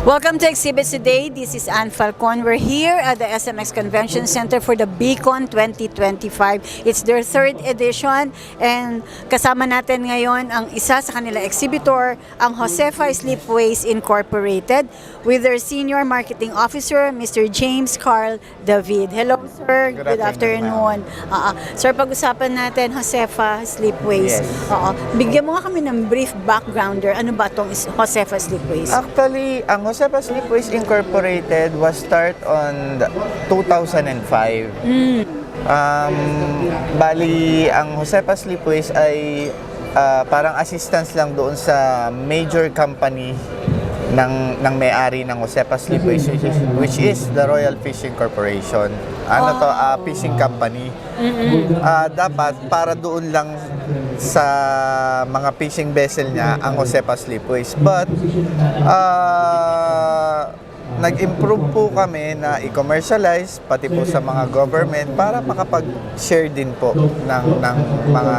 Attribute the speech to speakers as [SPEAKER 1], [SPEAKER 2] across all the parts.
[SPEAKER 1] Welcome to Exhibits Today. This is Ann Falcon. We're here at the SMX Convention Center for the Beacon 2025. It's their third edition and kasama natin ngayon ang isa sa kanila exhibitor, ang Josefa Sleepways Incorporated with their Senior Marketing Officer, Mr. James Carl David. Hello, sir. Good afternoon. Sir, pag-usapan natin Josefa Sleepways.
[SPEAKER 2] Yes.
[SPEAKER 1] Bigyan mo nga kami ng brief backgrounder. Ano ba itong Josefa Sleepways?
[SPEAKER 2] Actually, ang Josefa Sleepways Incorporated was start on 2005. Bali, ang Josefa Sleepways ay parang assistance lang doon sa major company ng may-ari ng Josefa Sleepways, which is the Royal Fishing Corporation. Fishing company. Dapat para doon lang sa mga fishing vessel niya ang Josefa Sleepways. But nag-improve po kami na i-commercialize pati po sa mga government para makapag-share din po ng mga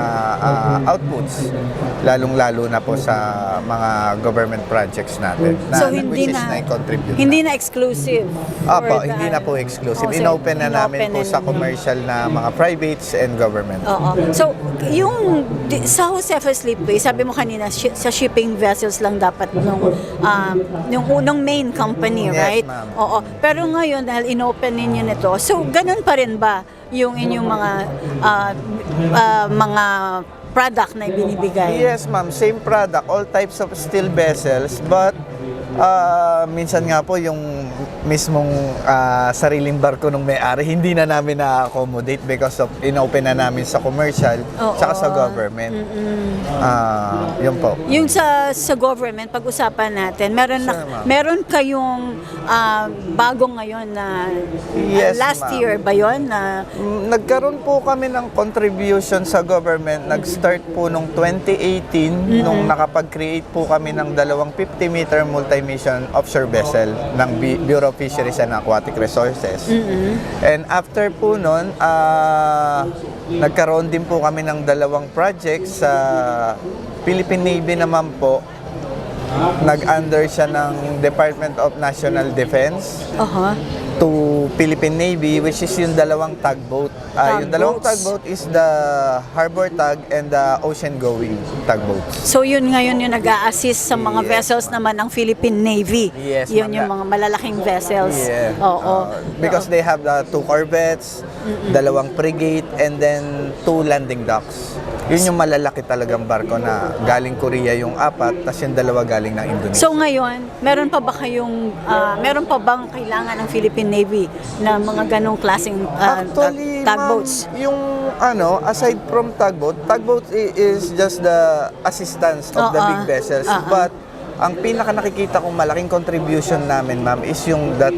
[SPEAKER 2] outputs, lalong-lalo na po sa mga government projects natin na,
[SPEAKER 1] So,
[SPEAKER 2] which is na-contribute.
[SPEAKER 1] Hindi na exclusive?
[SPEAKER 2] Hindi na po exclusive.
[SPEAKER 1] So,
[SPEAKER 2] Inopen na namin po sa
[SPEAKER 1] na
[SPEAKER 2] commercial na mga privates and government.
[SPEAKER 1] So, yung sa Josefa Sleepway, sabi mo kanina, sa shipping vessels lang dapat nung unang main company,
[SPEAKER 2] Yes,
[SPEAKER 1] right?
[SPEAKER 2] ma'am.
[SPEAKER 1] Oo. Pero ngayon, dahil inopen ninyo nito, so ganun pa rin ba yung inyong mga product na ibinibigay?
[SPEAKER 2] Yes, ma'am. Same product. All types of steel vessels. But, minsan nga po yung mismong sariling barko ng may-ari, hindi na namin na-accommodate because of inopen na namin sa commercial tsaka sa government. Yun po.
[SPEAKER 1] Yung sa government, pag-usapan natin, meron kayong bago ngayon na
[SPEAKER 2] Yes,
[SPEAKER 1] last
[SPEAKER 2] ma'am.
[SPEAKER 1] year ba yun?
[SPEAKER 2] Nagkaroon po kami ng contribution sa government. Nag-start po nung 2018 nung nakapag-create po kami ng dalawang 50-meter multi-mission offshore vessel ng Bureau of Fisheries and Aquatic Resources. And after po nun, nagkaroon din po kami ng dalawang projects sa Philippine Navy naman po. Nag-under siya ng Department of National Defense to Philippine Navy, which is yung dalawang tugboat. Yung dalawang tugboat is the harbor tug and the ocean-going tugboats.
[SPEAKER 1] So yun ngayon yung nag-a-assist sa mga
[SPEAKER 2] Yes,
[SPEAKER 1] vessels naman ng Philippine Navy.
[SPEAKER 2] Yes,
[SPEAKER 1] Yun
[SPEAKER 2] ma'am.
[SPEAKER 1] yung mga malalaking vessels.
[SPEAKER 2] Yeah.
[SPEAKER 1] Oo.
[SPEAKER 2] Because they have the 2 corvettes, dalawang frigate, and then 2 landing docks. Yun yung malalaki talagang barko na galing Korea yung 4, tas yung 2 galing ng Indonesia.
[SPEAKER 1] So ngayon, meron pa bang kailangan ng Philippine Navy na mga ganong klaseng
[SPEAKER 2] Actually,
[SPEAKER 1] tugboats?
[SPEAKER 2] ma'am, yung aside from tugboat is just the assistance of the big vessels. But ang pinaka nakikita kong malaking contribution namin, ma'am, is yung that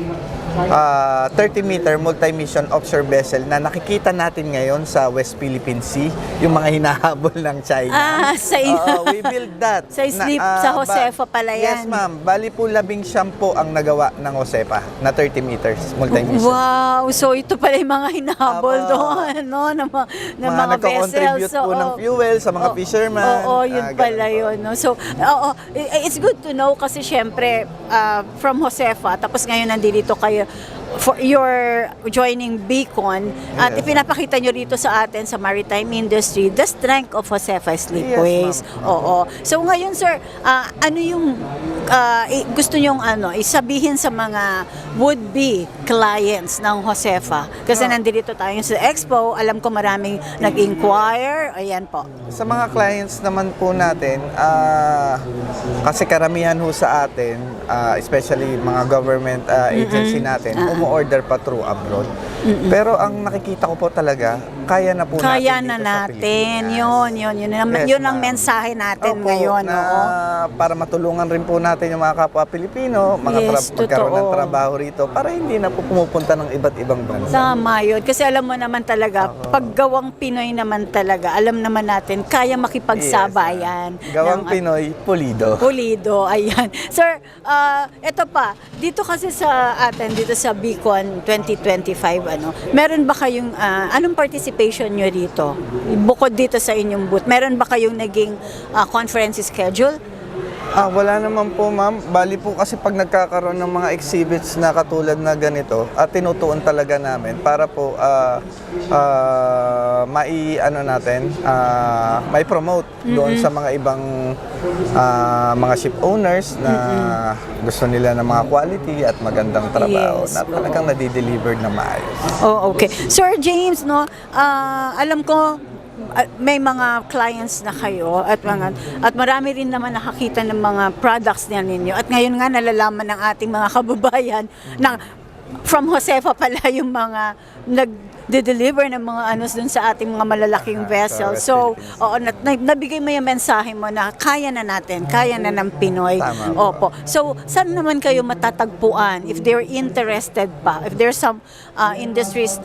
[SPEAKER 2] 30-meter multi-mission offshore vessel na nakikita natin ngayon sa West Philippine Sea, yung mga hinahabol ng China. We build that.
[SPEAKER 1] Sa Josefa pala yan.
[SPEAKER 2] Yes, ma'am. Bali po 11 po ang nagawa ng Josefa na 30 meters multi-mission.
[SPEAKER 1] Wow! So ito pala yung mga hinahabol doon, no? ng mga vessels.
[SPEAKER 2] Nagko-contribute po ng fuel sa mga fishermen.
[SPEAKER 1] Yun pala yun. No? So, it's good to know kasi syempre, from Josefa, tapos ngayon nandito kayo, for your joining Beacon at ipinapakita nyo rito sa atin sa maritime industry the strength of Josefa Sleepways.
[SPEAKER 2] Yes,
[SPEAKER 1] So ngayon sir, ano yung gusto nyong isabihin sa mga would-be clients ng Josefa? Kasi nandito tayo sa Expo, alam ko maraming nag-inquire. Ayan po.
[SPEAKER 2] Sa mga clients naman po natin, kasi karamihan ho sa atin, especially mga government agency natin, umu-order pa through abroad. Pero ang nakikita ko po talaga, kaya na po
[SPEAKER 1] Kaya
[SPEAKER 2] natin
[SPEAKER 1] na
[SPEAKER 2] dito sa
[SPEAKER 1] natin.
[SPEAKER 2] Pilipinas.
[SPEAKER 1] Yun ang mensahe natin ngayon.
[SPEAKER 2] Para matulungan rin po natin yung mga kapwa Pilipino, magkaroon ng trabaho rito, para hindi na po pumupunta ng iba't ibang bansa.
[SPEAKER 1] Tama yun. Kasi alam mo naman talaga, paggawang Pinoy naman talaga, alam naman natin, kaya makipagsabayan.
[SPEAKER 2] Gawang Pinoy, pulido.
[SPEAKER 1] Pulido, ayan. Sir, ito pa, dito kasi sa atin, dito sa Beacon 2025, meron ba kayong, anong participation nyo dito? Bukod dito sa inyong booth, meron ba kayong naging conference schedule?
[SPEAKER 3] Wala naman po, ma'am. Bali po kasi pag nagkakaroon ng mga exhibits na katulad na ganito, tinutuon talaga namin para po may promote doon sa mga ibang mga ship owners na gusto nila ng mga quality at magandang trabaho
[SPEAKER 1] Yes,
[SPEAKER 3] na talagang nadi-deliver na maayos.
[SPEAKER 1] Oh, okay. Sir James, no, alam ko may mga clients na kayo at marami rin naman nakakita ng mga products niya ninyo. At ngayon nga nalalaman ng ating mga kababayan na from Josefa pala yung mga nag-deliver ng mga dun sa ating mga malalaking vessels. So, oo, nabigay mo yung mensahe mo na kaya na natin, kaya na ng Pinoy.
[SPEAKER 3] Tama po.
[SPEAKER 1] Opo. So, saan naman kayo matatagpuan if they're interested pa? If there's some industries,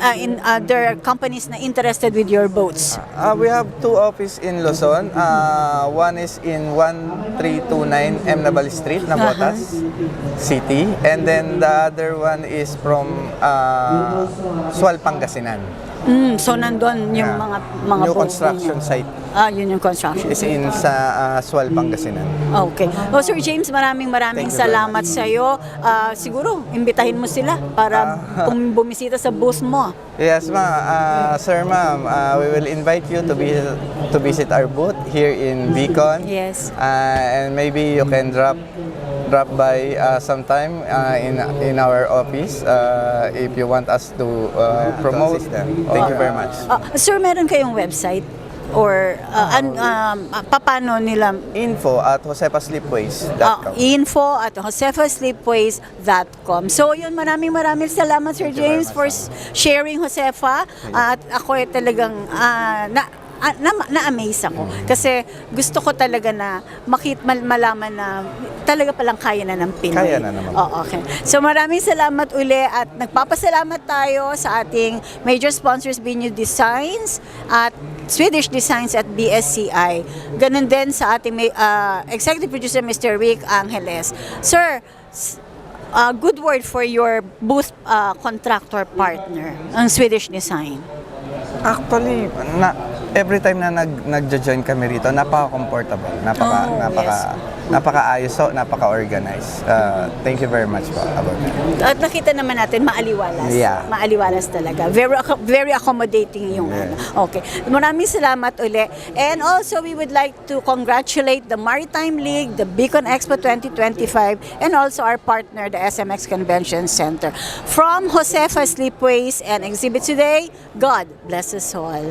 [SPEAKER 1] there are companies na interested with your boats?
[SPEAKER 3] We have 2 offices in Luzon. One is in 1329 M. Nabal Street, Navotas City. And then the other one is from Sual, Pangasinan.
[SPEAKER 1] So, nandun yung mga
[SPEAKER 3] New
[SPEAKER 1] boats
[SPEAKER 3] construction
[SPEAKER 1] ninyo.
[SPEAKER 3] site
[SPEAKER 1] Yun yung construction.
[SPEAKER 3] is in sa Sual, Pangasinan.
[SPEAKER 1] Okay. Sir James, maraming
[SPEAKER 3] Thank you very
[SPEAKER 1] salamat sa iyo. Siguro, imbitahin mo sila para bumisita sa booth mo.
[SPEAKER 3] Yes, ma'am. Sir, ma'am, we will invite you to visit our booth here in Beacon.
[SPEAKER 1] Yes.
[SPEAKER 3] And maybe you can drop by sometime in our office if you want us to promote them. Thank you very much.
[SPEAKER 1] Sir, meron kayong website? Or paano nila?
[SPEAKER 3] info@josephaslipways.com.
[SPEAKER 1] info@josephaslipways.com. So yun, maraming salamat Sir
[SPEAKER 3] Thank you very
[SPEAKER 1] James
[SPEAKER 3] much,
[SPEAKER 1] for sharing, Josefa. At ako ay talagang na-amaze ako. Kasi gusto ko talaga na malaman na talaga palang kaya na ng Pinoy.
[SPEAKER 3] Kaya na naman.
[SPEAKER 1] Okay. So maraming salamat uli at nagpapasalamat tayo sa ating major sponsors, Binyo Designs at Swedish Designs at BSCI. Ganun din sa ating executive producer, Mr. Rick Angeles. Sir, good word for your booth contractor partner, ang Swedish Design.
[SPEAKER 3] Actually, every time na nagjo-join kami rito, napaka-comfortable, napaka-ayos, so napaka-organized. Thank you very much po about that.
[SPEAKER 1] At nakita naman natin, maaliwalas.
[SPEAKER 3] Yeah.
[SPEAKER 1] Maaliwalas talaga. Very accommodating yung Okay. Maraming salamat uli. And also, we would like to congratulate the Maritime League, the Beacon Expo 2025, and also our partner, the SMX Convention Center. From Josefa Slipways and Exhibit today, God bless us all.